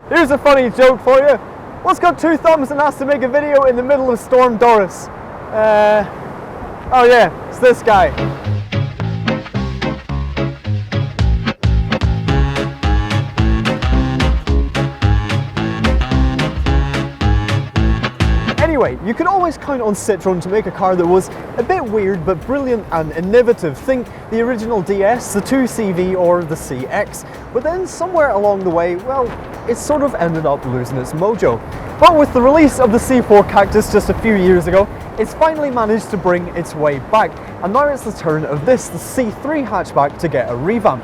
Here's a funny joke for you. What's got two thumbs and has to make a video in the middle of Storm Doris? Oh yeah, it's this guy. Anyway, you could always count on Citroen to make a car that was a bit weird but brilliant and innovative. Think the original DS, the 2CV or the CX. But then somewhere along the way, well, it sort of ended up losing its mojo. But with the release of the C4 Cactus just a few years ago, it's finally managed to bring its way back. And now it's the turn of this, the C3 hatchback, to get a revamp.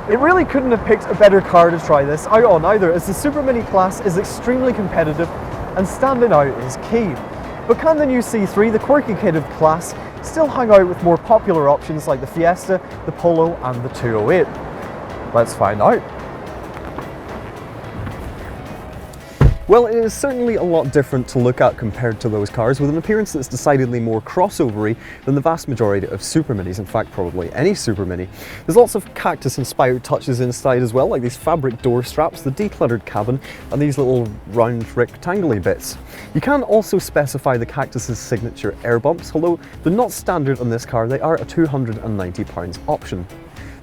It really couldn't have picked a better car to try this out on either, as the Super Mini class is extremely competitive and standing out is key. But can the new C3, the Quirky kid of class, still hang out with more popular options like the Fiesta, the Polo and the 208? Let's find out. Well, it is certainly a lot different to look at compared to those cars, with an appearance that's decidedly more crossovery than the vast majority of Super Minis, in fact probably any Super Mini. There's lots of Cactus-inspired touches inside as well, like these fabric door straps, the decluttered cabin, and these little round rectangle-y bits. You can also specify the Cactus's signature air bumps, although they're not standard on this car, they are a £290 option.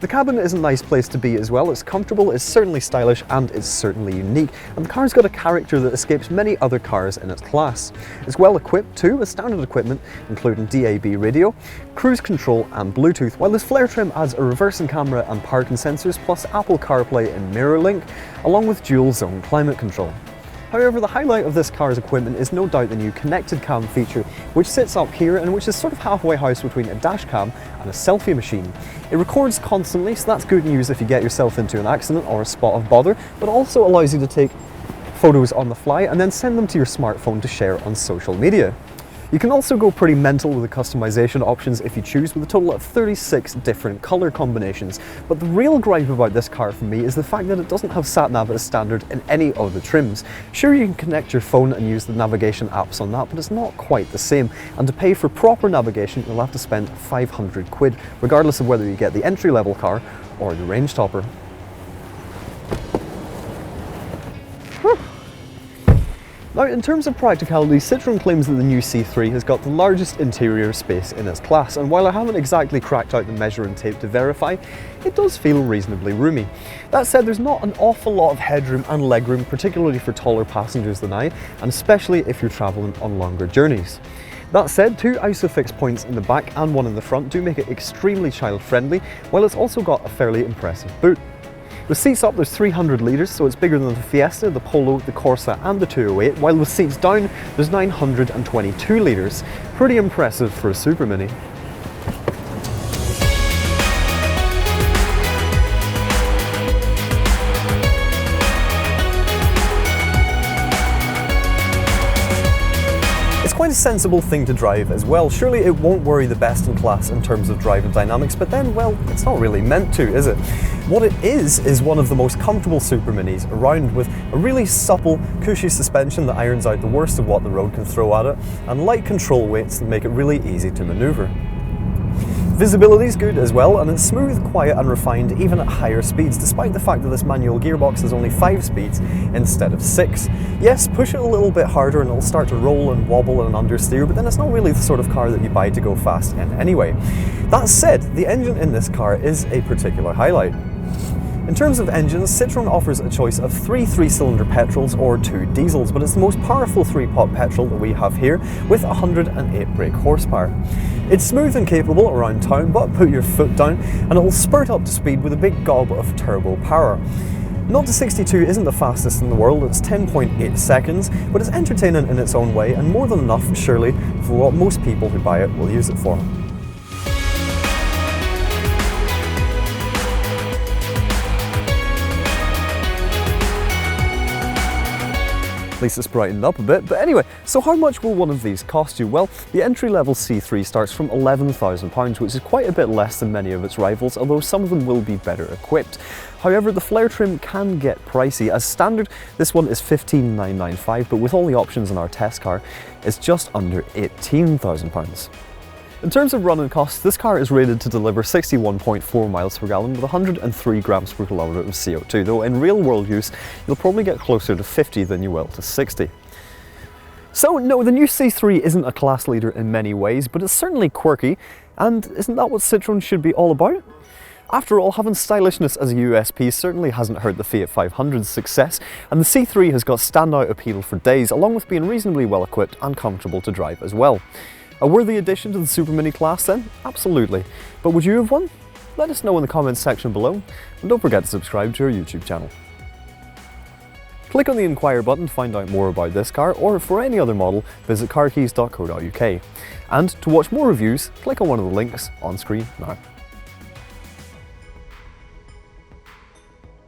The cabin is a nice place to be as well. It's comfortable, it's certainly stylish, and it's certainly unique. And the car's got a character that escapes many other cars in its class. It's well equipped too, with standard equipment including DAB radio, cruise control and Bluetooth, while this flare trim adds a reversing camera and parking sensors, plus Apple CarPlay and MirrorLink, along with dual zone climate control. However, the highlight of this car's equipment is no doubt the new connected cam feature, which sits up here and which is sort of halfway house between a dash cam and a selfie machine. It records constantly, so that's good news if you get yourself into an accident or a spot of bother, but also allows you to take photos on the fly and then send them to your smartphone to share on social media. You can also go pretty mental with the customization options if you choose, with a total of 36 different colour combinations. But the real gripe about this car for me is the fact that it doesn't have sat-nav as standard in any of the trims. Sure, you can connect your phone and use the navigation apps on that, but it's not quite the same. And to pay for proper navigation, you'll have to spend 500 quid, regardless of whether you get the entry-level car or the range topper. Now, in terms of practicality, Citroen claims that the new C3 has got the largest interior space in its class, and while I haven't exactly cracked out the measuring tape to verify, it does feel reasonably roomy. That said, there's not an awful lot of headroom and legroom, particularly for taller passengers than I, and especially if you're travelling on longer journeys. That said, two ISOFIX points in the back and one in the front do make it extremely child-friendly, while it's also got a fairly impressive boot. With seats up, there's 300 litres, so it's bigger than the Fiesta, the Polo, the Corsa and the 208, while with seats down, there's 922 litres. Pretty impressive for a Super Mini. Quite a sensible thing to drive as well. Surely it won't worry the best in class in terms of driving dynamics, but then, well, it's not really meant to, is it? What it is one of the most comfortable Super Minis around, with a really supple, cushy suspension that irons out the worst of what the road can throw at it, and light control weights that make it really easy to manoeuvre. Visibility's good as well, and it's smooth, quiet and refined even at higher speeds, despite the fact that this manual gearbox has only 5 speeds instead of 6. Yes, push it a little bit harder and it'll start to roll and wobble and understeer, but then it's not really the sort of car that you buy to go fast in anyway. That said, the engine in this car is a particular highlight. In terms of engines, Citroen offers a choice of 3 3-cylinder petrols or 2 diesels, but it's the most powerful 3-pot petrol that we have here, with 108 brake horsepower. It's smooth and capable around town, but put your foot down and it will spurt up to speed with a big gob of turbo power. 0 to 62 isn't the fastest in the world, it's 10.8 seconds, but it's entertaining in its own way and more than enough, surely, for what most people who buy it will use it for. At least it's brightened up a bit. But anyway, so how much will one of these cost you? Well, the entry-level C3 starts from £11,000, which is quite a bit less than many of its rivals, although some of them will be better equipped. However, the flare trim can get pricey. As standard, this one is £15,995, but with all the options in our test car, it's just under £18,000. In terms of running costs, this car is rated to deliver 61.4 miles per gallon with 103 grams per kilometre of CO2, though in real world use you'll probably get closer to 50 than you will to 60. So no, the new C3 isn't a class leader in many ways, but it's certainly quirky, and isn't that what Citroen should be all about? After all, having stylishness as a USP certainly hasn't hurt the Fiat 500's success, and the C3 has got standout appeal for days, along with being reasonably well equipped and comfortable to drive as well. A worthy addition to the Super Mini class then? Absolutely. But would you have one? Let us know in the comments section below, and don't forget to subscribe to our YouTube channel. Click on the Inquire button to find out more about this car, or for any other model, visit carkeys.co.uk. And to watch more reviews, click on one of the links on screen now.